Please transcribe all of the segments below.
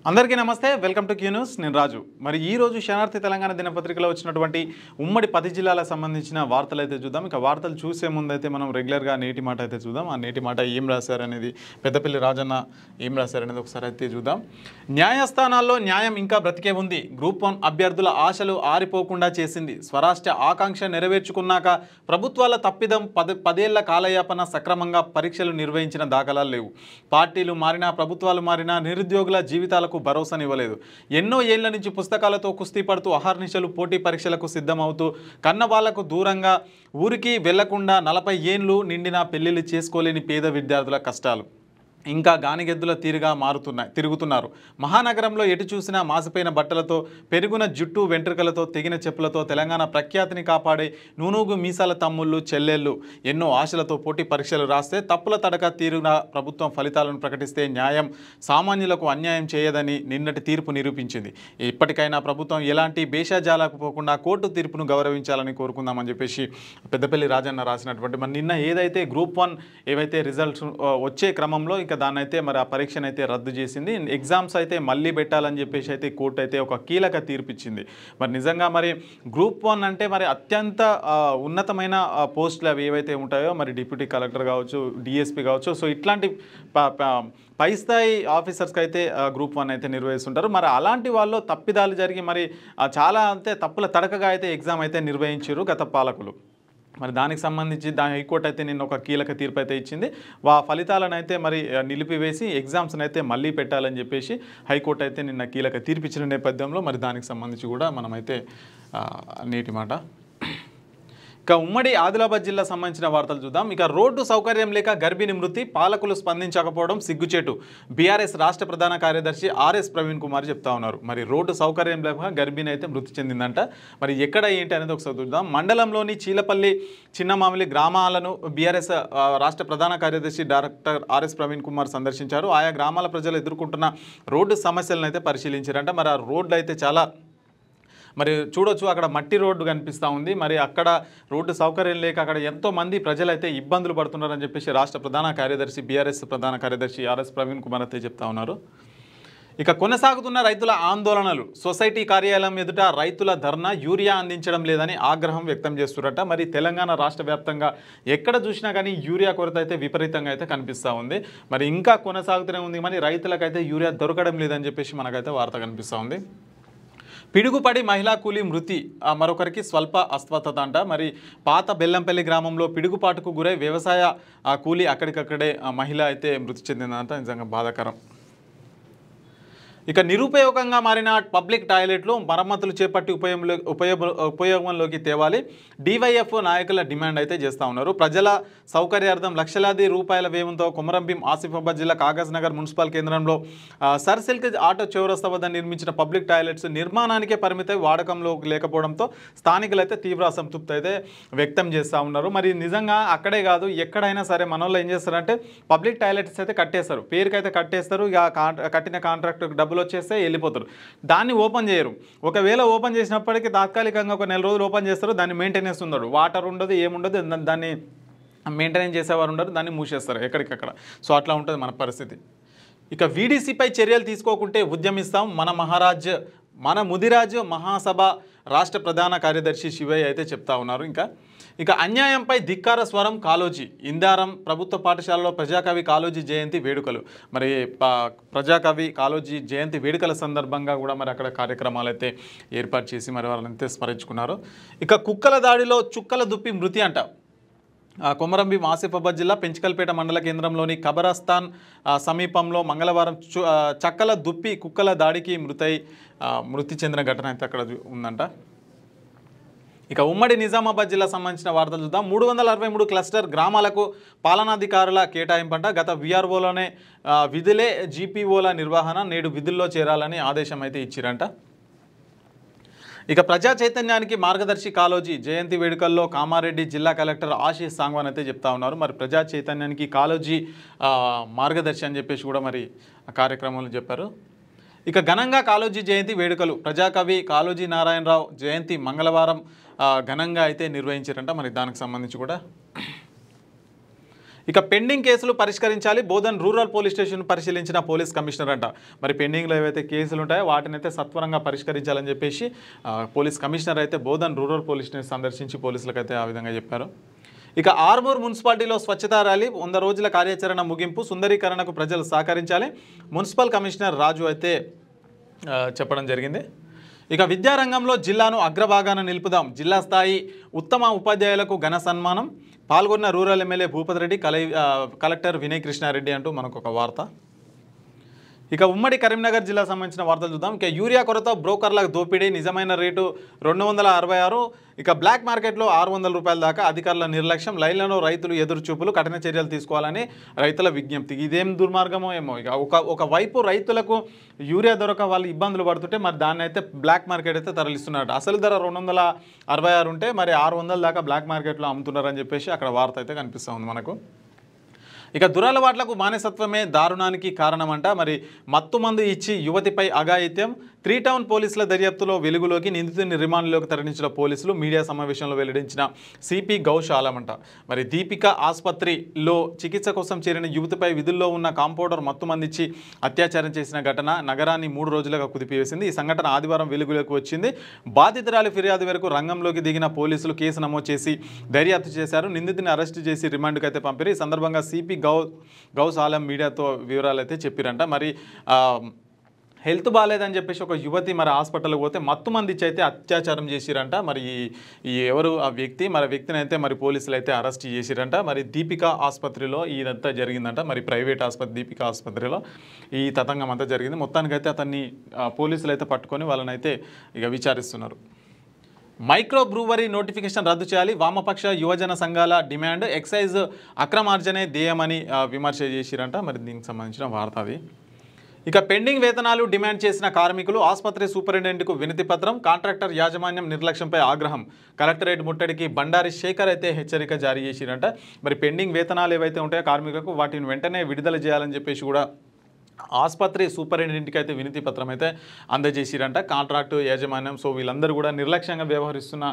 అందరికీ నమస్తే welcome to Q news నేను రాజు మరి ఈ రోజు శనార్థి తెలంగాణ దినపత్రికలో వచ్చినటువంటి ఉమ్మడి 10 జిల్లాలకు సంబంధించిన వార్తలు అయితే చూద్దాం ఇక వార్తలు చూసే ముందు అయితే మనం రెగ్యులర్ గా నేటి మాట అయితే చూద్దాం ఆ నేటి మాట ఏం రాశారు అనేది పెద్దపల్లి రాజన్న ఏం రాశారు అనేది ఒకసారి అయితే చూద్దాం న్యాయస్థానాల్లో న్యాయం ఇంకా బ్రతికే ఉంది గ్రూప్ 1 అభ్యర్థుల ఆశలు ఆరిపోకుండా చేసింది స్వరాష్ట్ర ఆకాంక్ష నెరవేర్చుకున్నాక ప్రభుత్వాల తప్పిదం 10 ఏళ్ల కాలయాపన సక్రమంగా పరీక్షలు నిర్వహించిన దాఖలాలు లేవు పార్టీలు మారినా ప్రభుత్వాలు మారినా నిరుద్యోగుల జీవితాలకు భరోసానివ్వలేదు ఎన్నో ఏళ్ల నుంచి పుస్తకాలతో కుస్తీ పడుతూ అహర్నిశలు పోటీ పరీక్షలకు సిద్ధమవుతూ కన్నవాళ్లకు దూరంగా ఊరికి వెళ్లకుండా 40 ఏళ్లు నిండిన పెళ్లిళ్ళు చేసుకోలేని పేద విద్యార్థుల కష్టాలు ఇంకా గానిగెద్దుల తీరుగా తిరుగుతున్నారు మహానగరంలో ఎటు చూసినా మాసిపోయిన బట్టలతో పెరుగున జుట్టు వెంట్రుకలతో తెగిన చెప్పులతో తెలంగాణ ప్రఖ్యాతిని కాపాడే నూనూగు మీసాల తమ్ముళ్ళు చెల్లెళ్ళు ఎన్నో ఆశలతో పోటీ పరీక్షలు రాస్తే తప్పుల తడక తీరున ప్రభుత్వం ఫలితాలను ప్రకటిస్తే న్యాయం సామాన్యులకు అన్యాయం చేయదని నిన్నటి తీర్పు నిరూపించింది ఇప్పటికైనా ప్రభుత్వం ఎలాంటి భేషజాలకు పోకుండా కోర్టు తీర్పును గౌరవించాలని కోరుకుందామని చెప్పేసి పెద్దపల్లి రాజన్న రాసినటువంటి మరి నిన్న ఏదైతే గ్రూప్ 1 ఏవైతే రిజల్ట్స్ వచ్చే క్రమంలో దాన్ని అయితే మరి ఆ పరీక్షను అయితే రద్దు చేసింది ఎగ్జామ్స్ అయితే మళ్ళీ పెట్టాలని చెప్పేసి అయితే కోర్టు అయితే ఒక కీలక తీర్పు ఇచ్చింది మరి నిజంగా మరి గ్రూప్ 1 అంటే మరి అత్యంత ఉన్నతమైన పోస్టులు అవి ఏవైతే ఉంటాయో మరి డిప్యూటీ కలెక్టర్ కావచ్చు డిఎస్పీ కావచ్చు సో ఇట్లాంటి పై స్థాయి ఆఫీసర్స్కి అయితే గ్రూప్ 1 అయితే నిర్వహిస్తుంటారు మరి అలాంటి వాళ్ళు తప్పిదాలు జరిగి మరి చాలా అంటే తప్పుల తడకగా అయితే ఎగ్జామ్ అయితే నిర్వహించారు గత పాలకులు మరి దానికి సంబంధించి హైకోర్టు అయితే నిన్న ఒక కీలక తీర్పు అయితే ఇచ్చింది ఫలితాలను అయితే మరి నిలిపివేసి ఎగ్జామ్స్ని అయితే మళ్ళీ పెట్టాలని చెప్పేసి హైకోర్టు అయితే నిన్న కీలక తీర్పు ఇచ్చిన నేపథ్యంలో మరి దానికి సంబంధించి కూడా మనమైతే నేటి మాట ఇక ఉమ్మడి ఆదిలాబాద్ జిల్లా సంబంధించిన వార్తలు చూద్దాం ఇక రోడ్డు సౌకర్యం లేక గర్భిణి మృతి పాలకులు స్పందించకపోవడం సిగ్గుచేటు బీఆర్ఎస్ రాష్ట్ర ప్రధాన కార్యదర్శి ఆర్ఎస్ ప్రవీణ్ కుమార్ చెప్తా ఉన్నారు మరి రోడ్డు సౌకర్యం లేక గర్భిణి అయితే మృతి చెందిందంట మరి ఎక్కడ ఏంటి అనేది ఒకసారి చూద్దాం మండలంలోని చీలపల్లి చిన్నమామిలి గ్రామాలను బీఆర్ఎస్ రాష్ట్ర ప్రధాన కార్యదర్శి డాక్టర్ ఆర్ఎస్ ప్రవీణ్ కుమార్ సందర్శించారు ఆయా గ్రామాల ప్రజలు ఎదుర్కొంటున్న రోడ్డు సమస్యలను అయితే పరిశీలించారంట మరి ఆ రోడ్లు అయితే చాలా మరి చూడొచ్చు అక్కడ మట్టి రోడ్డు కనిపిస్తూ ఉంది మరి అక్కడ రోడ్డు సౌకర్యం లేక అక్కడ ఎంతోమంది ప్రజలైతే ఇబ్బందులు పడుతున్నారని చెప్పేసి రాష్ట్ర ప్రధాన కార్యదర్శి బీఆర్ఎస్ ప్రధాన కార్యదర్శి ఆర్ఎస్ ప్రవీణ్ కుమార్ అయితే చెప్తా ఉన్నారు ఇక కొనసాగుతున్న రైతుల ఆందోళనలు సొసైటీ కార్యాలయం ఎదుట రైతుల ధర్నా యూరియా అందించడం లేదని ఆగ్రహం వ్యక్తం చేస్తున్నారట మరి తెలంగాణ రాష్ట్ర వ్యాప్తంగా ఎక్కడ చూసినా కానీ యూరియా కొరత అయితే విపరీతంగా అయితే కనిపిస్తూ ఉంది మరి ఇంకా కొనసాగుతూనే ఉంది మరి రైతులకైతే యూరియా దొరకడం లేదని చెప్పేసి మనకైతే వార్త కనిపిస్తూ ఉంది పిడుగుపడి మహిళా కూలీ మృతి మరొకరికి స్వల్ప అస్వస్థత అంట మరి పాత బెల్లంపల్లి గ్రామంలో పిడుగుపాటుకు గురై వ్యవసాయ కూలీ అక్కడికక్కడే మహిళ అయితే మృతి చెందిందంట నిజంగా బాధాకరం ఇక నిరుపయోగంగా మారిన పబ్లిక్ టాయిలెట్లు మరమ్మతులు చేపట్టి ఉపయోగంలోకి తేవాలి డివైఎఫ్ నాయకుల డిమాండ్ అయితే చేస్తూ ఉన్నారు ప్రజల సౌకర్యార్థం లక్షలాది రూపాయల వ్యయంతో కొమరంభీం ఆసిఫాబాద్ జిల్లా కాగజ్ నగర్ మున్సిపల్ కేంద్రంలో సర్ సిల్క్ ఆటో చౌరస్తా వద్ద నిర్మించిన పబ్లిక్ టాయిలెట్స్ నిర్మాణానికే పరిమితై వాడకంలో లేకపోవడంతో స్థానికులు అయితే తీవ్ర అసంతృప్తి అయితే వ్యక్తం చేస్తూ ఉన్నారు మరి నిజంగా అక్కడే కాదు ఎక్కడైనా సరే మన వాళ్ళు ఏం చేస్తారంటే పబ్లిక్ టాయిలెట్స్ అయితే కట్టేస్తారు పేరుకైతే కట్టేస్తారు ఇక కట్టిన కాంట్రాక్టర్ డబ్బులు వచ్చేస్తే వెళ్ళిపోతారు దాన్ని ఓపెన్ చేయరు ఒకవేళ ఓపెన్ చేసినప్పటికీ తాత్కాలికంగా ఒక నెల రోజులు ఓపెన్ చేస్తారు దాన్ని మెయింటెనెన్స్ ఉండదు వాటర్ ఉండదు ఏముండదు దాన్ని మెయింటెనెన్స్ చేసేవారు ఉండరు దాన్ని మూసేస్తారు ఎక్కడికక్కడ సో అట్లా ఉంటుంది మన పరిస్థితి ఇక వీడీసీపై చర్యలు తీసుకోకుంటే ఉద్యమిస్తాం మన ముదిరాజ్ మహాసభ రాష్ట్ర ప్రధాన కార్యదర్శి శివయ్య అయితే చెప్తా ఉన్నారు ఇక అన్యాయంపై ధిక్కార స్వరం కాళోజీ ఇందారం ప్రభుత్వ పాఠశాలలో ప్రజాకవి కాళోజీ జయంతి వేడుకలు మరి ప్రజాకవి కాళోజీ జయంతి వేడుకల సందర్భంగా కూడా మరి అక్కడ కార్యక్రమాలు అయితే ఏర్పాటు చేసి మరి వాళ్ళంతే స్మరించుకున్నారు ఇక కుక్కల దాడిలో చుక్కల దుప్పి మృతి అంట కొమరంభీం ఆసిఫాబాద్ జిల్లా పెంచికల్పేట మండల కేంద్రంలోని కబరస్థాన్ సమీపంలో మంగళవారం చక్కల దుప్పి కుక్కల దాడికి మృతి చెందిన ఘటన అయితే అక్కడ ఉందంట ఇక ఉమ్మడి నిజామాబాద్ జిల్లా సంబంధించిన వార్తలు చూద్దాం 363 క్లస్టర్ గ్రామాలకు పాలనాధికారుల కేటాయింపంట గత విఆర్ఓలోనే విధులే జీపీఓల నిర్వహణ నేడు విధుల్లో చేరాలని ఆదేశం అయితే ఇచ్చిరంట ఇక ప్రజా చైతన్యానికి మార్గదర్శి కాళోజీ జయంతి వేడుకల్లో కామారెడ్డి జిల్లా కలెక్టర్ ఆశీష్ సాంగ్వాన్ అయితే చెప్తా ఉన్నారు మరి ప్రజా చైతన్యానికి కాళోజీ మార్గదర్శి అని చెప్పేసి కూడా మరి ఆ కార్యక్రమంలో చెప్పారు ఇక ఘనంగా కాళోజీ జయంతి వేడుకలు ప్రజాకవి కాళోజీ నారాయణరావు జయంతి మంగళవారం ఘనంగా అయితే నిర్వహించారంట మరి దానికి సంబంధించి కూడా ఇక పెండింగ్ కేసులు పరిష్కరించాలి, బోధన్ రూరల్ పోలీస్ స్టేషన్ పరిశీలించిన పోలీస్ కమిషనర్ అంట. మరి పెండింగ్లో ఏవైతే కేసులు ఉంటాయో వాటిని అయితే సత్వరంగా పరిష్కరించాలని చెప్పేసి పోలీస్ కమిషనర్ అయితే బోధన్ రూరల్ పోలీస్ స్టేషన్ సందర్శించి పోలీసులకు అయితే ఆ విధంగా చెప్పారు. ఇక ఆర్మూర్ మున్సిపాలిటీలో స్వచ్ఛతా ర్యాలీ 100 రోజుల కార్యాచరణ ముగింపు, సుందరీకరణకు ప్రజలు సహకరించాలి, మున్సిపల్ కమిషనర్ రాజు అయితే చెప్పడం జరిగింది. ఇక విద్యారంగంలో జిల్లాను అగ్రభాగాన నిలుపుదాం, జిల్లా స్థాయి ఉత్తమ ఉపాధ్యాయులకు ఘన సన్మానం, పాల్గొన్న rural MLA Bhupathi Reddy, collector Vinay Krishnareddy అంటూ మనకు ఒక వార్త. ఇక ఉమ్మడి కరీంనగర్ జిల్లా సంబంధించిన వార్తలు చూద్దాం. ఇక యూరియా కొరత, బ్రోకర్ల దోపిడీ, నిజమైన రేటు 266, ఇక బ్లాక్ మార్కెట్లో 600 రూపాయల దాకా, అధికారుల నిర్లక్ష్యం, లైన్లలో రైతులు ఎదురుచూపులు, కఠిన చర్యలు తీసుకోవాలని రైతుల విజ్ఞప్తి. ఇదేం దుర్మార్గమో ఏమో. ఇక ఒకవైపు రైతులకు యూరియా దొరక వాళ్ళు ఇబ్బందులు పడుతుంటే మరి దాన్ని అయితే బ్లాక్ మార్కెట్ అయితే తరలిస్తున్నారు. అసలు ధర 266 ఉంటే మరి 600 దాకా బ్లాక్ మార్కెట్లో అమ్ముతున్నారని చెప్పేసి అక్కడ వార్త అయితే కనిపిస్తూ ఉంది మనకు. ఇక దురలవాట్లకు మానసత్వమే దారుణానికి కారణమంట. మరి మత్తుమందు ఇచ్చి యువతిపై అఘాయిత్యం, 3 టౌన్ పోలీసుల దర్యాప్తులో వెలుగులోకి, నిందితుని రిమాండ్లోకి తరలించిన పోలీసులు, మీడియా సమావేశంలో వెల్లడించిన సిపి గౌశాలమంట. మరి దీపిక ఆసుపత్రిలో చికిత్స కోసం చేరిన యువతిపై విధుల్లో ఉన్న కాంపౌండర్ మత్తుమందిచ్చి అత్యాచారం చేసిన ఘటన నగరాన్ని 3 రోజులుగా కుదిపివేసింది. ఈ సంఘటన ఆదివారం వెలుగులోకి వచ్చింది. బాధితురాలి ఫిర్యాదు మేరకు రంగంలోకి దిగిన పోలీసులు కేసు నమోదు చేసి దర్యాప్తు చేశారు. నిందితుని అరెస్టు చేసి రిమాండ్కి అయితే పంపారు. ఈ సందర్భంగా సిపి గౌశాలం మీడియాతో వివరాలు అయితే చెప్పారంట. మరి హెల్త్ బాగాలేదని చెప్పేసి ఒక యువతి మరి హాస్పిటల్కి పోతే మత్తుమంది ఇచ్చి అయితే అత్యాచారం చేసిరంట. మరి ఈ ఎవరు ఆ వ్యక్తి, మరి వ్యక్తిని అయితే మరి పోలీసులు అయితే అరెస్ట్ చేసిరంట. మరి దీపిక ఆసుపత్రిలో ఇదంతా జరిగిందంట. మరి ప్రైవేట్ ఆసుపత్రి దీపిక ఆసుపత్రిలో ఈ తతంగం అంతా జరిగింది. మొత్తానికైతే అతన్ని పోలీసులు అయితే పట్టుకొని వాళ్ళని అయితే ఇక విచారిస్తున్నారు. మైక్రో బ్రూవరీ నోటిఫికేషన్ రద్దు చేయాలి, వామపక్ష యువజన సంఘాల డిమాండ్, ఎక్సైజ్ అక్రమార్జనే ధ్యేయమని విమర్శ చేసిరంట. మరి దీనికి సంబంధించిన వార్త అది. ఇక పెండింగ్ వేతనాలు డిమాండ్ చేసిన కార్మికులు, ఆసుపత్రి సూపరింటెండెంట్కు వినతి పత్రం, కాంట్రాక్టర్ యాజమాన్యం నిర్లక్ష్యంపై ఆగ్రహం, కలెక్టరేట్ ముట్టడికి బండారి శేఖర్ అయితే హెచ్చరిక జారీ చేసిరంట. మరి పెండింగ్ వేతనాలు ఏవైతే ఉంటాయో కార్మికులకు వాటిని వెంటనే విడుదల చేయాలని చెప్పేసి కూడా ఆసుపత్రి సూపరింటెండెంట్కి అయితే వినతి పత్రం అయితే అందజేసిరంట. కాంట్రాక్టు యాజమాన్యం సో వీళ్ళందరూ కూడా నిర్లక్ష్యంగా వ్యవహరిస్తున్న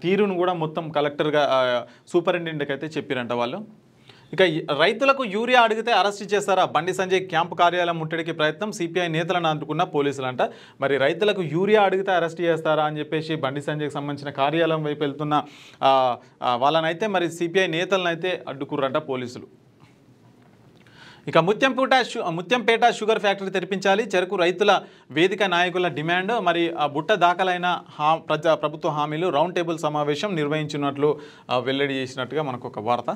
తీరును కూడా మొత్తం కలెక్టర్గా సూపరింటెండెంట్కి అయితే చెప్పిరంట వాళ్ళు. ఇక రైతులకు యూరియా అడిగితే అరెస్ట్ చేస్తారా, బండి సంజయ్ క్యాంపు కార్యాలయం ముట్టడికి ప్రయత్నం, సిపిఐ నేతలను అందుకున్న పోలీసులు అంట. మరి రైతులకు యూరియా అడిగితే అరెస్ట్ చేస్తారా అని చెప్పేసి బండి సంజయ్కి సంబంధించిన కార్యాలయం వైపు వెళ్తున్న వాళ్ళనైతే మరి సిపిఐ నేతలను అయితే అడ్డుకుర్రంట పోలీసులు. ఇక ముత్యంపేట షుగర్ ఫ్యాక్టరీ తెరిపించాలి, చెరకు రైతుల వేదిక నాయకుల డిమాండ్. మరి బుట్ట దాఖలైన ప్రభుత్వ హామీలు రౌండ్ టేబుల్ సమావేశం నిర్వహించినట్లు వెల్లడి చేసినట్టుగా మనకు ఒక వార్త.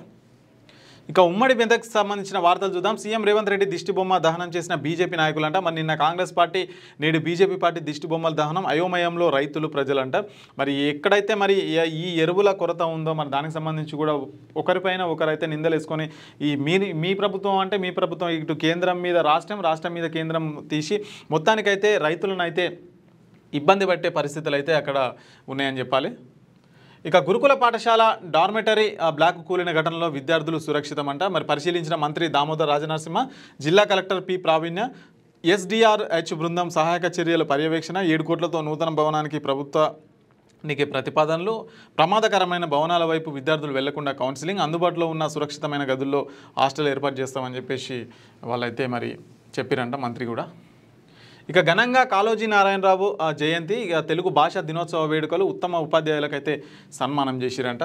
ఇక ఉమ్మడి మెదక్కి సంబంధించిన వార్తలు చూద్దాం. సీఎం రేవంత్ రెడ్డి దిష్టిబొమ్మ దహనం చేసిన బీజేపీ నాయకులంట. మరి నిన్న కాంగ్రెస్ పార్టీ, నేడు బీజేపీ పార్టీ దిష్టిబొమ్మల దహనం, అయోమయంలో రైతులు ప్రజలంట. మరి ఎక్కడైతే మరి ఈ ఎరువుల కొరత ఉందో మరి దానికి సంబంధించి కూడా ఒకరిపైన ఒకరైతే నిందలేసుకొని మీ ప్రభుత్వం అంటే మీ ప్రభుత్వం, ఇటు కేంద్రం మీద రాష్ట్రం, రాష్ట్రం మీద కేంద్రం తీసి మొత్తానికైతే రైతులను అయితే ఇబ్బంది పెట్టే పరిస్థితులు అయితే అక్కడ ఉన్నాయని చెప్పాలి. ఇక గురుకుల పాఠశాల డార్మెటరీ బ్లాక్ కూలిన ఘటనలో విద్యార్థులు సురక్షితమంట. మరి పరిశీలించిన మంత్రి దామోదర్ రాజనరసింహ, జిల్లా కలెక్టర్ పి ప్రావీణ్య, SDRH బృందం సహాయక చర్యల పర్యవేక్షణ, 7 కోట్లతో నూతన భవనానికి ప్రభుత్వానికి ప్రతిపాదనలు, ప్రమాదకరమైన భవనాల వైపు విద్యార్థులు వెళ్లకుండా కౌన్సిలింగ్, అందుబాటులో ఉన్న సురక్షితమైన గదుల్లో హాస్టల్ ఏర్పాటు చేస్తామని చెప్పేసి వాళ్ళైతే మరి చెప్పిరంట మంత్రి కూడా. ఇక ఘనంగా కాళోజీ నారాయణరావు జయంతి, ఇక తెలుగు భాషా దినోత్సవ వేడుకలు, ఉత్తమ ఉపాధ్యాయులకైతే సన్మానం చేసిరంట.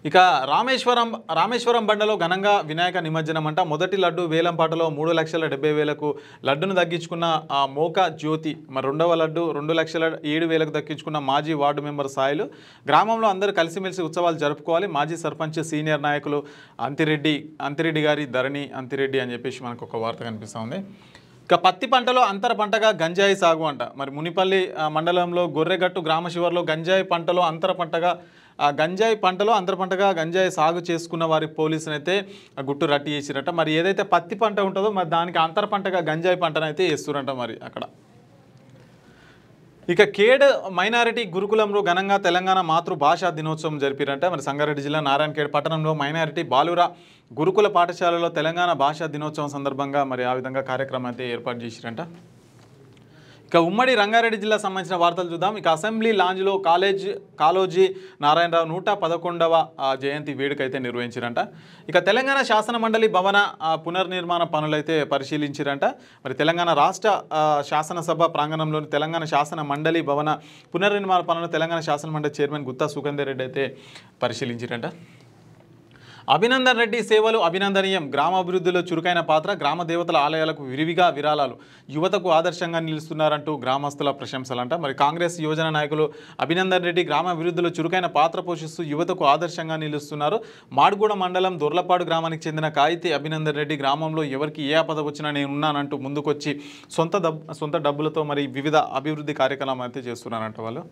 ఇక రామేశ్వరం బండలో ఘనంగా వినాయక నిమజ్జనం అంట. మొదటి లడ్డు వేలంపాటలో 3,70,000కు లడ్డును దక్కించుకున్న మోక జ్యోతి. మరి రెండవ లడ్డు 2,07,000కు దక్కించుకున్న మాజీ వార్డు మెంబర్ సాయిలు. గ్రామంలో అందరూ కలిసిమెలిసి ఉత్సవాలు జరుపుకోవాలి, మాజీ సర్పంచ్ సీనియర్ నాయకులు అంతిరెడ్డి గారి ధరణి అంతిరెడ్డి అని చెప్పేసి మనకు ఒక వార్త కనిపిస్తుంది. ఇక పత్తి పంటలో అంతర పంటగా గంజాయి సాగు అంట. మరి మునిపల్లి మండలంలో గొర్రెగట్టు గ్రామ శివారులో గంజాయి పంటలో అంతర పంటగా గంజాయి సాగు చేసుకున్న వారి పోలీసులు అయితే గుట్టు రట్టి చేసిరట. మరి ఏదైతే పత్తి పంట ఉంటుందో మరి దానికి అంతర పంటగా గంజాయి పంటను అయితే వేస్తురంట మరి అక్కడ. ఇక ఖేడ్ మైనారిటీ గురుకులంలో ఘనంగా తెలంగాణ మాతృభాషా దినోత్సవం జరిపిరంట. మరి సంగారెడ్డి జిల్లా నారాయణఖేడ్ పట్టణంలో మైనారిటీ బాలుర గురుకుల పాఠశాలలో తెలంగాణ భాషా దినోత్సవం సందర్భంగా మరి ఆ విధంగా కార్యక్రమం అయితే ఏర్పాటు చేసిరంట. ఇక ఉమ్మడి రంగారెడ్డి జిల్లా సంబంధించిన వార్తలు చూద్దాం. ఇక అసెంబ్లీ లాంజ్లో కాళోజీ నారాయణరావు 111వ జయంతి వేడుక అయితే నిర్వహించారంట. ఇక తెలంగాణ శాసన మండలి భవన పునర్నిర్మాణ పనులైతే పరిశీలించారంట. మరి తెలంగాణ రాష్ట్ర శాసనసభ ప్రాంగణంలోని తెలంగాణ శాసన మండలి భవన పునర్నిర్మాణ పనులను తెలంగాణ శాసన మండలి చైర్మన్ గుత్తా సుఖేందర్ రెడ్డి అయితే పరిశీలించారంట. అభినందన్ రెడ్డి సేవలు అభినందనీయం. గ్రామాభివృద్ధిలో చురుకైన పాత్ర. గ్రామ దేవతల ఆలయాలకు విరివిగా విరాళాలు. యువతకు ఆదర్శంగా నిలుస్తున్నారంటూ గ్రామస్తుల ప్రశంసలంట. మరి కాంగ్రెస్ యువజన నాయకులు అభినందన్ రెడ్డి గ్రామాభివృద్ధిలో చురుకైన పాత్ర పోషిస్తూ యువతకు ఆదర్శంగా నిలుస్తున్నారు. మాడుగూడ మండలం దొర్లపాడు గ్రామానికి చెందిన కాయితి అభినందన్ రెడ్డి గ్రామంలో ఎవరికి ఏ ఆపద వచ్చినా నేనున్నానంటూ ముందుకొచ్చి సొంత డబ్బులతో మరి వివిధ అభివృద్ధి కార్యక్రమాలు అయితే చేస్తున్నారంట వాళ్ళు.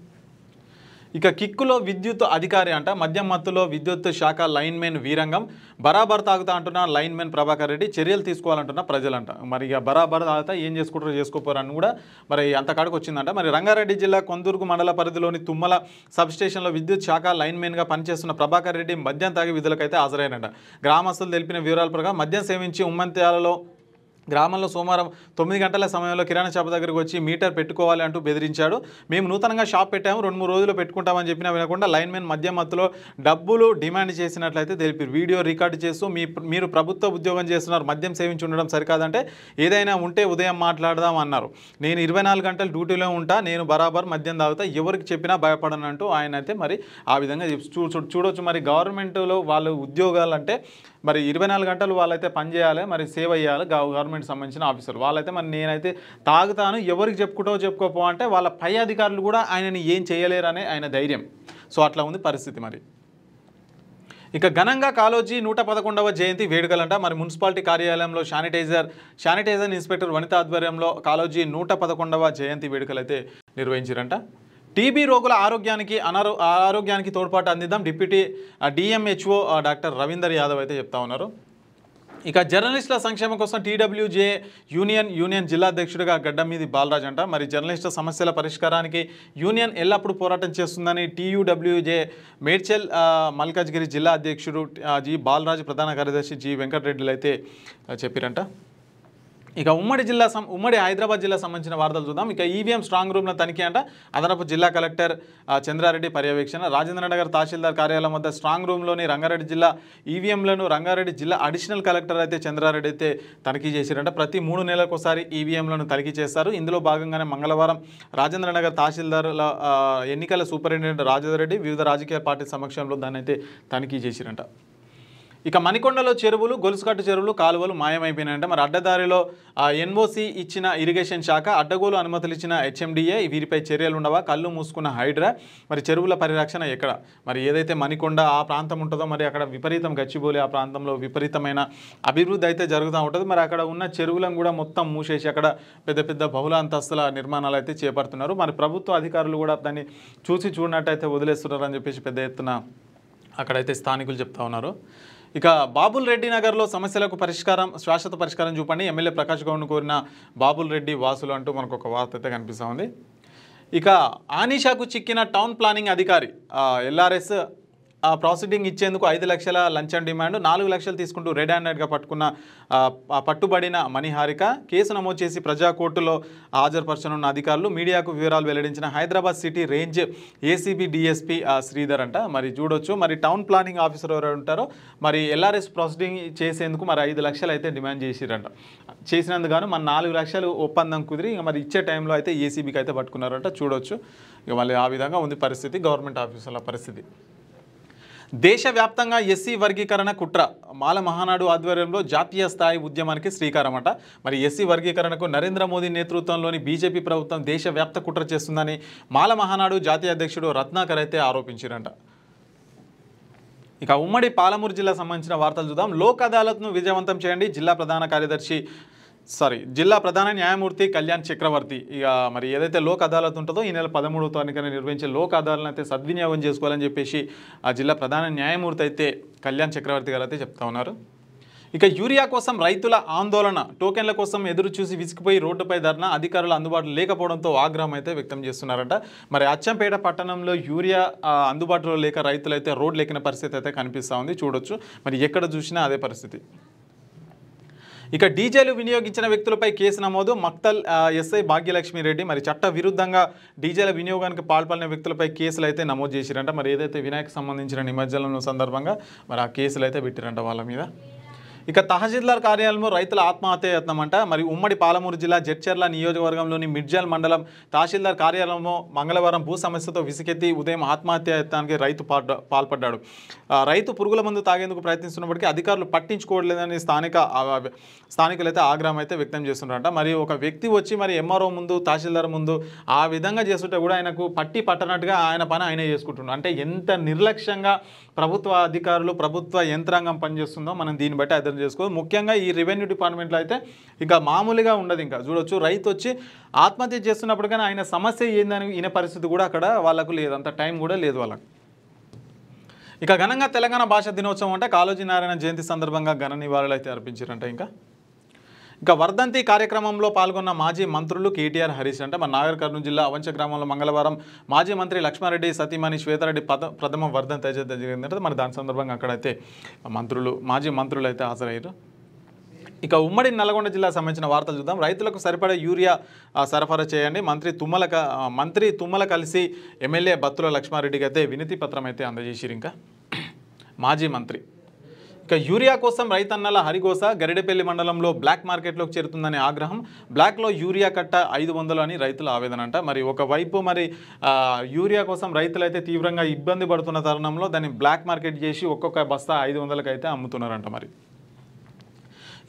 ఇక కిక్కులో విద్యుత్ అధికారి అంట. మద్యం మత్తులో విద్యుత్ శాఖ లైన్మెన్ వీరంగం. బరాబర్ తాగుతా అంటున్న లైన్మెన్ ప్రభాకర్ రెడ్డి. చర్యలు తీసుకోవాలంటున్న ప్రజలంట. మరి ఇక బరాబర్ తాగుతా ఏం చేసుకుంటారో చేసుకోపోరని కూడా మరి అంతకాడికి వచ్చిందంట. మరి రంగారెడ్డి జిల్లా కొందుర్గు మండల పరిధిలోని తుమ్మల సబ్స్టేషన్లో విద్యుత్ శాఖ లైన్మెన్గా పనిచేస్తున్న ప్రభాకర్ రెడ్డి మద్యం తాగి విధులకైతే హాజరైనట. గ్రామస్తులు తెలిపిన వివరాల ప్రకారం మద్యం సేవించి ఉమ్మంత్యాలలో గ్రామంలో సోమవారం 9 గంటల సమయంలో కిరాణా షాప్ దగ్గరకు వచ్చి మీటర్ పెట్టుకోవాలి అంటూ బెదిరించాడు. మేము నూతనంగా షాప్ పెట్టాము, 2-3 రోజులు పెట్టుకుంటామని చెప్పినా వినకుండా లైన్మెన్ మద్యం మత్తులో డబ్బులు డిమాండ్ చేసినట్లయితే తెలిపారు. వీడియో రికార్డు చేస్తూ మీరు ప్రభుత్వ ఉద్యోగం చేస్తున్నారు, మద్యం సేవించి ఉండడం సరికాదంటే ఏదైనా ఉంటే ఉదయం మాట్లాడదాం అన్నారు. నేను 24 గంటలు డ్యూటీలో ఉంటా, నేను బరాబర్ మద్యం తాగుతా, ఎవరికి చెప్పినా భయపడనంటూ ఆయన అయితే మరి ఆ విధంగా చూడొచ్చు. మరి గవర్నమెంట్లో వాళ్ళు ఉద్యోగాలు అంటే మరి 24 గంటలు వాళ్ళైతే పనిచేయాలి, మరి సేవ్ అయ్యాలి గవర్నమెంట్ సంబంధించిన ఆఫీసర్ వాళ్ళైతే. మరి నేనైతే తాగుతాను, ఎవరికి చెప్పుకోపో అంటే వాళ్ళ పై అధికారులు కూడా ఆయనని ఏం చేయలేరనే ఆయన ధైర్యం. సో అట్లా ఉంది పరిస్థితి. మరి ఇక ఘనంగా కాళోజీ 111వ జయంతి వేడుకలంట. మరి మున్సిపాలిటీ కార్యాలయంలో శానిటైజర్ ఇన్స్పెక్టర్ వనిత ఆధ్వర్యంలో కాళోజీ 111వ జయంతి వేడుకలు అయితే నిర్వహించారంట. టీబీ రోగుల ఆరోగ్యానికి తోడ్పాటు అందిద్దాం deputy DMHO doctor Ravinder Yadav అయితే చెప్తా ఉన్నారు. ఇక జర్నలిస్టుల సంక్షేమం కోసం టీడబ్ల్యూజే యూనియన్ జిల్లా అధ్యక్షుడిగా గడ్డమీది బాలరాజ్ అంట. మరి జర్నలిస్టుల సమస్యల పరిష్కారానికి యూనియన్ ఎల్లప్పుడూ పోరాటం చేస్తుందని టీయూడబ్ల్యూజే మేడ్చల్ మల్కాజ్గిరి జిల్లా అధ్యక్షుడు జి బాలరాజ్, ప్రధాన కార్యదర్శి జి వెంకటరెడ్డిలు అయితే చెప్పారంట. ఇక ఉమ్మడి హైదరాబాద్ జిల్లా సంబంధించిన వార్తలు చూద్దాం. ఇక ఈవీఎం స్ట్రాంగ్ రూమ్ల తనిఖీ అంట. అదనపు జిల్లా కలెక్టర్ చంద్రారెడ్డి పర్యవేక్షణ. రాజేంద్రనగర్ తహసీల్దార్ కార్యాలయం వద్ద స్ట్రాంగ్ రూమ్లోని రంగారెడ్డి జిల్లా ఈవీఎంలను రంగారెడ్డి జిల్లా అడిషనల్ కలెక్టర్ అయితే చంద్రారెడ్డి అయితే తనిఖీ చేశారంట. ప్రతి 3 నెలలకోసారి ఈవీఎంలను తనిఖీ చేస్తారు. ఇందులో భాగంగానే మంగళవారం రాజేంద్రనగర్ తహసీల్దార్ల ఎన్నికల సూపరింటెండెంట్ రాజేంద్రరెడ్డి వివిధ రాజకీయ పార్టీ సమక్షంలో దాన్ని అయితే తనిఖీ చేశారంట. ఇక మణికొండలో చెరువులు, గొలుసుకట్టు చెరువులు, కాలువలు మాయమైపోయినాయంటే. మరి అడ్డదారిలో ఎన్ఓసి ఇచ్చిన ఇరిగేషన్ శాఖ, అడ్డగోలు అనుమతులు ఇచ్చిన హెచ్ఎండిఏ, వీరిపై చర్యలు ఉండవా? కళ్ళు మూసుకున్న హైడ్రా. మరి చెరువుల పరిరక్షణ ఎక్కడ? మరి ఏదైతే మణికొండ ఆ ప్రాంతం ఉంటుందో మరి అక్కడ విపరీతం గచ్చిబౌలి ఆ ప్రాంతంలో విపరీతమైన అభివృద్ధి అయితే జరుగుతూ ఉంటుంది. మరి అక్కడ ఉన్న చెరువులను కూడా మొత్తం మూసేసి అక్కడ పెద్ద బహుళ అంతస్తుల నిర్మాణాలు అయితే చేపడుతున్నారు. మరి ప్రభుత్వ అధికారులు కూడా దాన్ని చూడనట్టయితే వదిలేస్తున్నారని చెప్పేసి పెద్ద ఎత్తున అక్కడైతే స్థానికులు చెప్తా ఉన్నారు. ఇక బాబుల్ రెడ్డి నగర్లో సమస్యలకు శాశ్వత పరిష్కారం చూపండి ఎమ్మెల్యే ప్రకాష్ గౌడ్ను కోరిన బాబుల్ రెడ్డి వాసులు అంటూ మనకు ఒక వార్త అయితే కనిపిస్తూ ఉంది. ఇక ఆనిషాకు చిక్కిన టౌన్ ప్లానింగ్ అధికారి. ఎల్ఆర్ఎస్ ప్రాసిడింగ్ ఇచ్చేందుకు 5 లక్షల లంచం డిమాండ్, 4 లక్షలు తీసుకుంటూ రెడ్ హ్యాండెడ్గా పట్టుబడిన మణిహారిక. కేసు నమోదు చేసి ప్రజా కోర్టులో హాజరుపరచనున్న అధికారులు. మీడియాకు వివరాలు వెల్లడించిన Hyderabad city range ACB DSP Sridhar అంట. మరి చూడొచ్చు, మరి టౌన్ ప్లానింగ్ ఆఫీసర్ ఎవరు ఉంటారో మరి ఎల్ఆర్ఎస్ ప్రాసిడింగ్ చేసేందుకు మరి 5 లక్షలు అయితే డిమాండ్ చేసిరంట. చేసినందుకు గాను మన 4 లక్షలు ఒప్పందం కుదిరి మరి ఇచ్చే టైంలో అయితే ఏసీబీకి అయితే పట్టుకున్నారంట. చూడొచ్చు ఇక మళ్ళీ ఆ విధంగా ఉంది పరిస్థితి, గవర్నమెంట్ ఆఫీసర్ల పరిస్థితి. దేశవ్యాప్తంగా ఎస్సీ వర్గీకరణ కుట్ర. మాల మహానాడు ఆధ్వర్యంలో జాతీయ స్థాయి ఉద్యమానికి శ్రీకారం అట. మరి ఎస్సీ వర్గీకరణకు నరేంద్ర మోదీ నేతృత్వంలోని బీజేపీ ప్రభుత్వం దేశవ్యాప్త కుట్ర చేస్తుందని మాల మహానాడు జాతీయ అధ్యక్షుడు రత్నాకర్ అయితే ఆరోపించారంట. ఇక ఉమ్మడి పాలమూరు జిల్లా సంబంధించిన వార్తలు చూద్దాం. లోక్ అదాలత్ను విజయవంతం చేయండి జిల్లా ప్రధాన న్యాయమూర్తి కళ్యాణ్ చక్రవర్తి. ఇక మరి ఏదైతే లోక్ అదాలత్ ఉంటుందో ఈ నెల 13వ తారీఖున నిర్వహించే లోక్ అదాలత్ అయితే సద్వినియోగం చేసుకోవాలని చెప్పేసి ఆ జిల్లా ప్రధాన న్యాయమూర్తి అయితే కళ్యాణ్ చక్రవర్తి గారు అయితే చెప్తా ఉన్నారు. ఇక యూరియా కోసం రైతుల ఆందోళన. టోకెన్ల కోసం ఎదురు చూసి విసిగిపోయి రోడ్డుపై ధర్నా. అధికారులు అందుబాటులో లేకపోవడంతో ఆగ్రహం అయితే వ్యక్తం చేస్తున్నారంట. మరి అచ్చంపేట పట్టణంలో యూరియా అందుబాటులో లేక రైతులు అయితే రోడ్లు ఎక్కిన పరిస్థితి అయితే కనిపిస్తూ ఉంది. చూడొచ్చు మరి ఎక్కడ చూసినా అదే పరిస్థితి. ఇక డీజేలు వినియోగించిన వ్యక్తులపై కేసు నమోదు. మక్తల్ ఎస్ఐ భాగ్యలక్ష్మి రెడ్డి మరి చట్ట విరుద్ధంగా డీజేల వినియోగానికి పాల్పడిన వ్యక్తులపై కేసులు అయితే నమోదు చేసిరంట. మరి ఏదైతే వినాయక సంబంధించిన నిమజ్జనం సందర్భంగా మరి ఆ కేసులు అయితే పెట్టిరంట వాళ్ళ మీద. ఇక తహసీల్దార్ కార్యాలయంలో రైతుల ఆత్మహత్య యత్నం అంట. మరి ఉమ్మడి పాలమూరు జిల్లా జడ్చర్ల నియోజకవర్గంలోని మిర్జాల్ మండలం తహసీల్దార్ కార్యాలయంలో మంగళవారం భూ సమస్యతో విసికెత్తి ఉదయం ఆత్మహత్య యత్నానికి రైతు పాల్పడ్డాడు. రైతు పురుగుల మందు తాగేందుకు ప్రయత్నిస్తున్నప్పటికీ అధికారులు పట్టించుకోవట్లేదని స్థానికులు అయితే ఆగ్రహం అయితే వ్యక్తం చేస్తున్నారంట. మరి ఒక వ్యక్తి వచ్చి మరి ఎంఆర్ఓ ముందు తహసీల్దార్ ముందు ఆ విధంగా చేస్తుంటే కూడా ఆయనకు పట్టనట్టుగా ఆయన పని ఆయనే చేసుకుంటున్నాడు. అంటే ఎంత నిర్లక్ష్యంగా ప్రభుత్వ అధికారులు ప్రభుత్వ యంత్రాంగం పనిచేస్తుందో మనం దీన్ని బట్టి అర్థం చేసుకోవాలి. ముఖ్యంగా ఈ రెవెన్యూ డిపార్ట్మెంట్లో అయితే ఇక మామూలుగా ఉండదు. ఇంకా చూడొచ్చు, రైతు వచ్చి ఆత్మహత్య చేస్తున్నప్పుడు కానీ ఆయన సమస్య ఏందని ఈయన పరిస్థితి కూడా అక్కడ వాళ్ళకు లేదు, అంత టైం కూడా లేదు వాళ్ళకు. ఇక ఘనంగా తెలంగాణ భాషా దినోత్సవం అంటే కాళోజీ నారాయణ జయంతి సందర్భంగా ఘన నివాళులు అయితే అర్పించారంట. ఇక వర్ధంతి కార్యక్రమంలో పాల్గొన్న మాజీ మంత్రులు కేటీఆర్, హరీష్ అంట. మన నాగర్ కర్నూలు జిల్లా అవంచ గ్రామంలో మంగళవారం మాజీ మంత్రి లక్ష్మారెడ్డి సతీమణి శ్వేతారెడ్డి ప్రథమ వర్ధంతి అయితే జరిగిందంటే మరి దాని సందర్భంగా అక్కడైతే మాజీ మంత్రులు అయితే హాజరయ్యారు. ఇక ఉమ్మడి నల్గొండ జిల్లా సంబంధించిన వార్తలు చూద్దాం. రైతులకు సరిపడే యూరియా సరఫరా చేయండి. మంత్రి తుమ్మల కలిసి ఎమ్మెల్యే బత్తుల లక్ష్మారెడ్డికి అయితే వినతి పత్రం అయితే అందజేసిరు. ఇంకా మాజీ మంత్రి ఇక యూరియా కోసం రైతన్నల హరిగోస. గరిడెపల్లి మండలంలో బ్లాక్ మార్కెట్లోకి చేరుతుందనే ఆగ్రహం. బ్లాక్లో యూరియా కట్ట 500 అని రైతుల ఆవేదన అంట. మరి ఒకవైపు మరి యూరియా కోసం రైతులు అయితే తీవ్రంగా ఇబ్బంది పడుతున్న తరుణంలో దాన్ని బ్లాక్ మార్కెట్ చేసి ఒక్కొక్క బస్తా 500కి అయితే అమ్ముతున్నారంట. మరి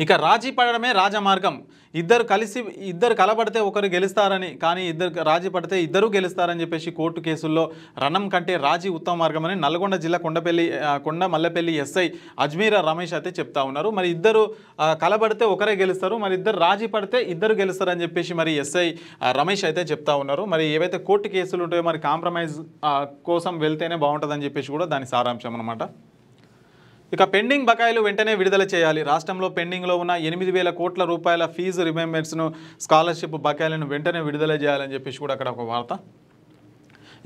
ఇక రాజీ పడడమే రాజమార్గం. ఇద్దరు కలబడితే ఒకరు గెలుస్తారని, కానీ రాజీ పడితే ఇద్దరు గెలుస్తారని చెప్పేసి కోర్టు కేసుల్లో రణం కంటే రాజీ ఉత్తమ మార్గమని నల్గొండ జిల్లా కొండ మల్లెపల్లి ఎస్ఐ అజ్మీరా రమేష్ అయితే చెప్తా ఉన్నారు. మరి ఇద్దరు కలబడితే ఒకరే గెలుస్తారు, మరి ఇద్దరు రాజీ పడితే ఇద్దరు గెలుస్తారని చెప్పేసి మరి ఎస్ఐ రమేష్ అయితే చెప్తా ఉన్నారు. మరి ఏవైతే కోర్టు కేసులు ఉంటాయో మరి కాంప్రమైజ్ కోసం వెళ్తేనే బాగుంటుందని చెప్పేసి కూడా దాని సారాంశం అన్నమాట. ఇక పెండింగ్ బకాయిలు వెంటనే విడుదల చేయాలి. రాష్ట్రంలో పెండింగ్లో ఉన్న 8,000 కోట్ల రూపాయల ఫీజు రిమెంబర్స్ను, స్కాలర్షిప్ బకాయిలను వెంటనే విడుదల చేయాలని చెప్పేసి కూడా అక్కడ ఒక వార్త.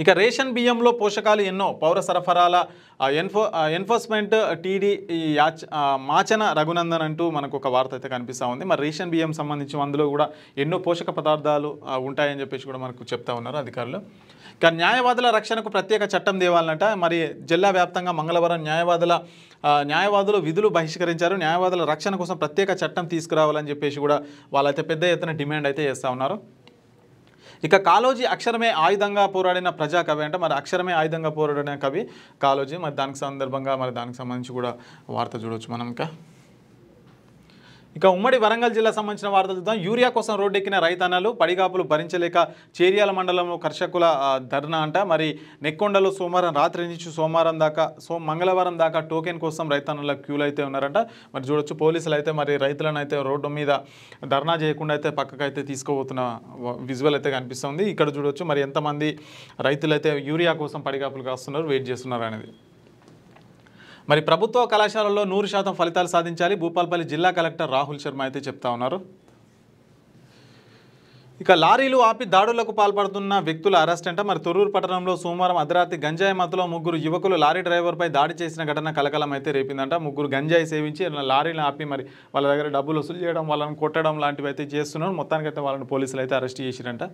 ఇక రేషన్ బియ్యంలో పోషకాలు ఎన్నో. పౌర సరఫరాల ఎన్ఫోర్స్మెంట్ టీడీ మాచన రఘునందన్ అంటూ మనకు ఒక వార్త అయితే కనిపిస్తూ ఉంది. మరి రేషన్ బియ్యం సంబంధించి అందులో కూడా ఎన్నో పోషక పదార్థాలు ఉంటాయని చెప్పేసి కూడా మనకు చెప్తా ఉన్నారు అధికారులు. ఇక న్యాయవాదుల రక్షణకు ప్రత్యేక చట్టం తేవాలంట. మరి జిల్లా వ్యాప్తంగా మంగళవారం న్యాయవాదులు విధులు బహిష్కరించారు. న్యాయవాదుల రక్షణ కోసం ప్రత్యేక చట్టం తీసుకురావాలని చెప్పేసి కూడా వాళ్ళైతే పెద్ద ఎత్తున డిమాండ్ అయితే చేస్తూ ఉన్నారు. ఇక కాళోజీ అక్షరమే ఆయుధంగా పోరాడిన ప్రజా కవి అంటే మరి అక్షరమే ఆయుధంగా పోరాడిన కవి కాళోజీ. మరి దానికి సంబంధించి కూడా వార్త చూడవచ్చు మనం. ఇక ఉమ్మడి వరంగల్ జిల్లా సంబంధించిన వార్తలు చూద్దాం. యూరియా కోసం రోడ్డెక్కిన రైతన్నలు పడిగాపులు భరించలేక చేర్యాల మండలంలో కర్షకుల ధర్నా అంట. మరి నెక్కొండలో సోమవారం రాత్రి నుంచి మంగళవారం దాకా టోకెన్ కోసం రైతన్నల క్యూలు అయితే ఉన్నారంట. మరి చూడొచ్చు, పోలీసులు అయితే మరి రైతులను అయితే రోడ్డు మీద ధర్నా చేయకుండా అయితే పక్కకైతే తీసుకోబోతున్న విజువల్ అయితే కనిపిస్తుంది. ఇక్కడ చూడొచ్చు మరి ఎంతమంది రైతులు అయితే యూరియా కోసం పడిగాపులు కాస్తున్నారు, వెయిట్ చేస్తున్నారు అనేది. మరి ప్రభుత్వ కళాశాలల్లో 100% ఫలితాలు సాధించాలి. భూపాల్పల్లి జిల్లా కలెక్టర్ రాహుల్ శర్మ అయితే చెప్తా ఉన్నారు. ఇక లారీలు ఆపి దాడులకు పాల్పడుతున్న వ్యక్తుల అరెస్ట్ అంట. మరి తొర్రూరు పట్టణంలో సోమవారం అర్ధరాత్రి గంజాయి మత్తులో 3 యువకులు లారీ డ్రైవర్పై దాడి చేసిన ఘటన కలకలం అయితే రేపిందంట. 3 గంజాయి సేవించి లారీలను ఆపి మరి వాళ్ళ దగ్గర డబ్బులు వసూలు చేయడం, వాళ్ళని కొట్టడం లాంటివి అయితే చేస్తున్నారు. మొత్తానికైతే వాళ్ళని పోలీసులు అయితే అరెస్ట్ చేసిరంట.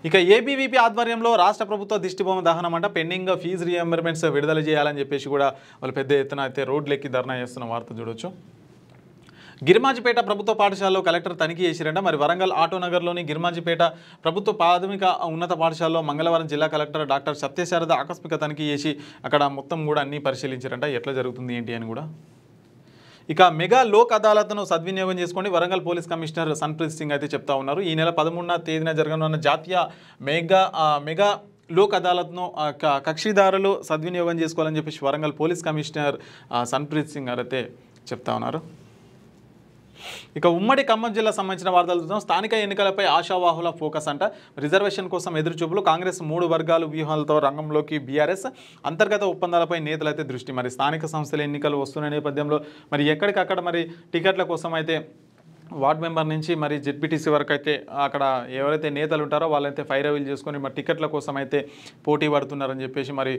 ఇక ఏబీవీపీ ఆధ్వర్యంలో రాష్ట్ర ప్రభుత్వ దిష్టిబొమ్మ దహనం అంట. పెండింగ్ ఫీజు రియంబర్మెంట్స్ విడుదల చేయాలని చెప్పేసి కూడా వాళ్ళు పెద్ద ఎత్తున అయితే రోడ్లెక్కి ధర్నా చేస్తున్న వార్త చూడొచ్చు. గిరిమాజిపేట ప్రభుత్వ పాఠశాలలో కలెక్టర్ తనిఖీ చేసిరంట. మరి వరంగల్ ఆటోనగర్లోని గిరిమాజిపేట ప్రభుత్వ ప్రాథమిక ఉన్నత పాఠశాలలో మంగళవారం జిల్లా కలెక్టర్ డాక్టర్ సత్యశారద ఆకస్మిక తనిఖీ చేసి అక్కడ మొత్తం కూడా అన్నీ పరిశీలించారంట, ఎట్లా జరుగుతుంది ఏంటి అని కూడా. ఇక మెగా లోక్ అదాలత్ను సద్వినియోగం చేసుకోండి. వరంగల్ పోలీస్ కమిషనర్ సన్ప్రీత్ సింగ్ అయితే చెప్తా ఉన్నారు. ఈ నెల 13వ తేదీన జరగనున్న జాతీయ మెగా లోక్ అదాలత్ను కక్షిదారులు సద్వినియోగం చేసుకోవాలని చెప్పేసి వరంగల్ పోలీస్ కమిషనర్ సన్ప్రీత్ సింగ్ గారు అయితే చెప్తా ఉన్నారు. ఇక ఉమ్మడి ఖమ్మం జిల్లా సంబంధించిన వార్తలు చూద్దాం. స్థానిక ఎన్నికలపై ఆశావాహుల ఫోకస్ అంట. రిజర్వేషన్ కోసం ఎదురుచూపులు. కాంగ్రెస్ 3 వర్గాలు వ్యూహాలతో రంగంలోకి. బీఆర్ఎస్ అంతర్గత ఒప్పందాలపై నేతలైతే దృష్టి. మరి స్థానిక సంస్థల ఎన్నికలు వస్తున్న నేపథ్యంలో మరి ఎక్కడికక్కడ మరి టికెట్ల కోసం అయితే వార్డ్ మెంబర్ నుంచి మరి జెడ్పీటీసీ వరకు అయితే అక్కడ ఎవరైతే నేతలు ఉంటారో వాళ్ళైతే ఫైర్ అవీల్ చేసుకొని మరి టికెట్ల కోసం అయితే పోటీ పడుతున్నారని చెప్పేసి మరి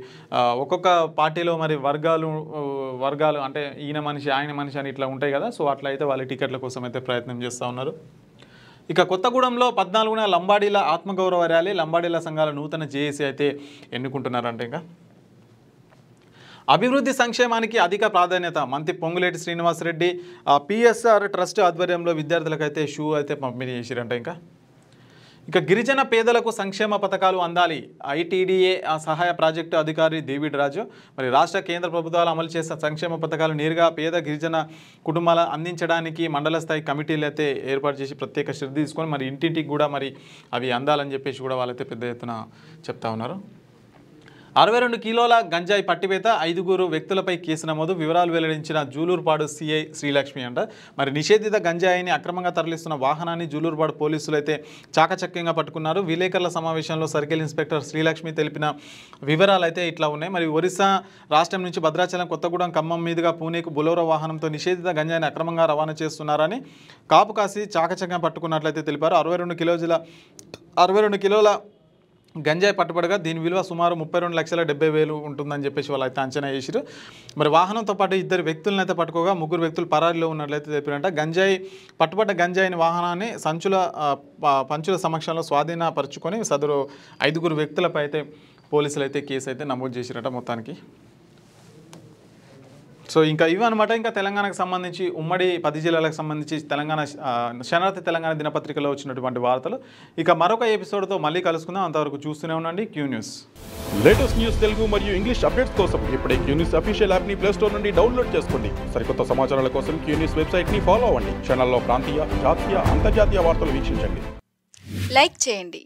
ఒక్కొక్క పార్టీలో మరి వర్గాలు అంటే ఈయన మనిషి ఆయన మనిషి అని ఇట్లా ఉంటాయి కదా. సో అట్లా అయితే వాళ్ళ టికెట్ల కోసం అయితే ప్రయత్నం చేస్తూ ఉన్నారు. ఇక కొత్తగూడెంలో 14న లంబాడీల ఆత్మగౌరవ ర్యాలీ, లంబాడీల సంఘాల నూతన జేఏసీ అయితే ఎన్నుకుంటున్నారంటే ఇంకా అభివృద్ధి సంక్షేమానికి అధిక ప్రాధాన్యత మంత్రి పొంగులేటి శ్రీనివాసరెడ్డి పిఎస్ఆర్ ట్రస్ట్ ఆధ్వర్యంలో విద్యార్థులకైతే షూ అయితే పంపిణీ చేసిరంట. ఇక గిరిజన పేదలకు సంక్షేమ పథకాలు అందాలి ఐటీడీఏ సహాయ ప్రాజెక్టు అధికారి డేవిడ్ రాజు. మరి రాష్ట్ర కేంద్ర ప్రభుత్వాలు అమలు చేసిన సంక్షేమ పథకాలు నేరుగా పేద గిరిజన కుటుంబాల అందించడానికి మండల స్థాయి కమిటీలు అయితే ఏర్పాటు చేసి ప్రత్యేక శ్రద్ధ తీసుకొని మరి ఇంటింటికి కూడా మరి అవి అందాలని చెప్పేసి కూడా వాళ్ళైతే పెద్ద ఎత్తున చెప్తా ఉన్నారు. 62 కిలోల గంజాయి పట్టివేత, 5 వ్యక్తులపై కేసు నమోదు. వివరాలు వెల్లడించిన జూలూరుపాడు సిఐ శ్రీలక్ష్మి అంట. మరి నిషేధిత గంజాయిని అక్రమంగా తరలిస్తున్న వాహనాన్ని జూలూరుపాడు పోలీసులు అయితే చాకచక్యంగా పట్టుకున్నారు. విలేకరుల సమావేశంలో సర్కిల్ ఇన్స్పెక్టర్ శ్రీలక్ష్మి తెలిపిన వివరాలు అయితే ఇట్లా ఉన్నాయి. మరి ఒరిస్సా రాష్ట్రం నుంచి భద్రాచలం, కొత్తగూడెం, ఖమ్మం మీదుగా పూణేకు బొలోరో వాహనంతో నిషేధిత గంజాయిని అక్రమంగా రవాణా చేస్తున్నారని కాపు కాసి చాకచక్యంగా పట్టుకున్నట్లయితే తెలిపారు. 62 కిలోల గంజాయి పట్టుబడగా దీని విలువ సుమారు 32,70,000 ఉంటుందని చెప్పేసి వాళ్ళు అయితే అంచనా చేసిరు. మరి వాహనంతో పాటు 2 వ్యక్తులను అయితే పట్టుకోగా 3 వ్యక్తులు పరారీలో ఉన్నట్లయితే తెలిపారంట. పట్టుబడ్డ గంజాయిని వాహనాన్ని పంచుల సమక్షంలో స్వాధీనపరుచుకొని సదరు 5 వ్యక్తులపై అయితే పోలీసులు అయితే కేసు అయితే నమోదు చేసిరట మొత్తానికి. సో ఇంకా ఇవి అనమాట. ఇంకా తెలంగాణకు సంబంధించి ఉమ్మడి 10 జిల్లాలకు సంబంధించి శనార్థి తెలంగాణ దినపత్రికలో వచ్చినటువంటి వార్తలు. ఇక మరొక ఎపిసోడ్తో మళ్ళీ కలుసుకుందాం. అంతవరకు చూస్తూనే ఉండండి Q news. Latest news Telugu మరియు ఇంగ్లీష్ అప్డేట్స్ కోసం ఇప్పుడే క్యూ న్యూస్ అఫీషియల్ యాప్ని ప్లే స్టోర్ నుండి డౌన్లోడ్ చేసుకోండి. సరికొత్త సమాచారాల కోసం క్యూ న్యూస్ వెబ్సైట్ని ఫాలో అవ్వండి. ఛానల్లో ప్రాంతీయ, జాతీయ, అంతర్జాతీయ వార్తలు వీక్షించండి. లైక్ చేయండి.